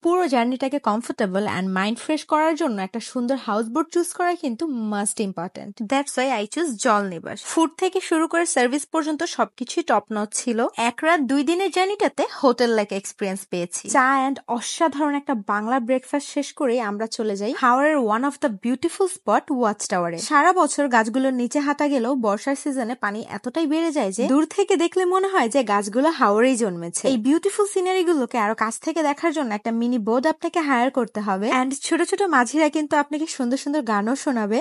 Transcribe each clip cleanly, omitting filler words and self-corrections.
পুরো জার্নিটাকে comfortable and mind fresh করার জন্য একটা সুন্দর হাউস বোট চুজ করা কিন্তু must important. That's why I choose জল নিবাস। ফুড থেকে শুরু করে সার্ভিস পর্যন্ত সবকিছুই টপ নচ ছিল। 1 রাত 2 দিনের জার্নিটাতে হোটেল লাইক এক্সপিরিয়েন্স পেয়েছি। চা অ্যান্ড অসাধারণ একটা বাংলা ব্রেকফাস্ট শেষ করে আমরা চলে যাই হাওড়ের one of the beautiful spot watch টাওয়ারে। সারা বছর গাছগুলোর নিচে হাঁটা গেলেও বর্ষার সিজনে পানি এতটাই বেড়ে যায় যে দূর থেকে দেখলে মনে হয় যে গাছগুলো হাওড়েই জন্মেছে। এই বিউটিফুল সিনারি গুলোকে আরো কাছ থেকে দেখার জন্য একটা মিনি বোট আপনাকে হায়ার করতে হবে এন্ড ছোট ছোট মাঝিরা কিন্তু আপনাকে সুন্দর সুন্দর গানও শোনাবে।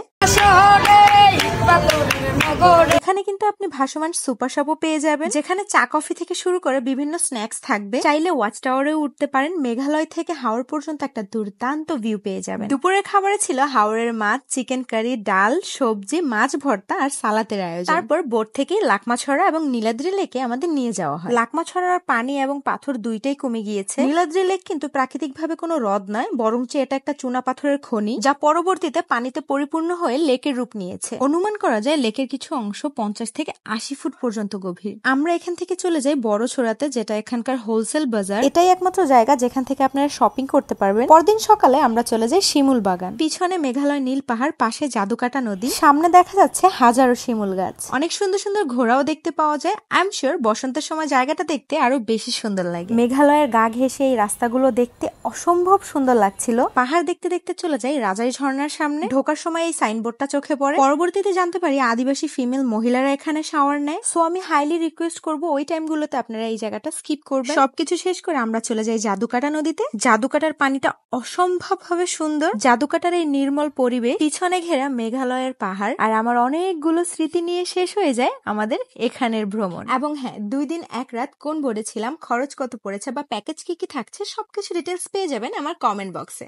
এখানে কিন্তু আপনি ভাসমান সুপার শপও পেয়ে যাবেন, যেখানে চা কফি থেকে শুরু করে বিভিন্ন স্ন্যাক্স থাকবে। চাইলে ওয়াচ টাওয়ারেও উঠতে পারেন। মেঘালয় থেকে হাওড় পর্যন্ত একটা দুর্দান্ত ভিউ পেয়ে যাবেন। দুপুরের খাবারে ছিল হাওড়ের মাছ, চিকেন কারি, ডাল, সবজি, মাছ ভর্তা আর সালাতের আয়োজন। তারপর বোট থেকে লাকমাছড়া এবং নীলাদ্রি লেকে আমাদের নিয়ে যাওয়া হয়। লাকমাছড়ার পানি এবং পাথর দুইটাই কমে গিয়েছে। নীলাদ্রি লেক কিন্তু প্রাকৃতিক ভাবে কোনো হ্রদ নয়, বরঞ্চ এটা একটা চুনা পাথরের খনি, যা পরবর্তীতে পানিতে পরিপূর্ণ হয়ে লেকের রূপ নিয়েছে। অনুমান করা যায় লেকের কিছু অংশ 50 থেকে 80 ফুট পর্যন্ত গভীর। আমরা এখান থেকে চলে যাই বড় ছড়াতে, যেটা এখানকার হোলসেল বাজার। এটাই একমাত্র জায়গা যেখান থেকে আপনারা শপিং করতে পারবেন। পরদিন সকালে আমরা চলে যাই শিমুল বাগান। পিছনে মেঘালয় নীল পাহাড়, পাশে জাদুকাটা নদী, সামনে দেখা যাচ্ছে হাজারো শিমুল গাছ। অনেক সুন্দর সুন্দর ঘোড়াও দেখতে পাওয়া যায়। আই এম শিওর বসন্তের সময় জায়গাটা দেখতে আরো বেশি সুন্দর লাগে। মেঘালয়ের গা ঘেঁষে এই রাস্তাগুলো দেখতে অসম্ভব সুন্দর লাগছিল। পাহাড় দেখতে দেখতে চলে যাই রাজাই ঝর্ণার সামনে। ঢোকার সময় এই সাইনবোর্ডটা চোখে পড়ে। পরবর্তীতে জানতে পারি আদিবাসী ফিমেল মহিলারা এখানে শাওয়ার নেয়। সো আমি হাইলি রিকোয়েস্ট করবো ওই টাইমগুলোতে আপনারা এই জায়গাটা স্কিপ করবেন। সবকিছু শেষ করে আমরা চলে যাই জাদুকাটা নদীতে। জাদুকাটার পানিটা অসম্ভব ভাবে সুন্দর। জাদুকাটার এই নির্মল পরিবেশ, পিছনে ঘেরা মেঘালয়ের পাহাড়, আর আমার অনেকগুলো স্মৃতি নিয়ে শেষ হয়ে যায় আমাদের এখানের ভ্রমণ। এবং হ্যাঁ, 2 দিন 1 রাত কোন বোর্ডে ছিলাম, খরচ কত পড়েছে বা প্যাকেজ কি কি থাকছে, সবকিছু ডিটেলস পেয়ে যাবেন আমার কমেন্ট বক্সে।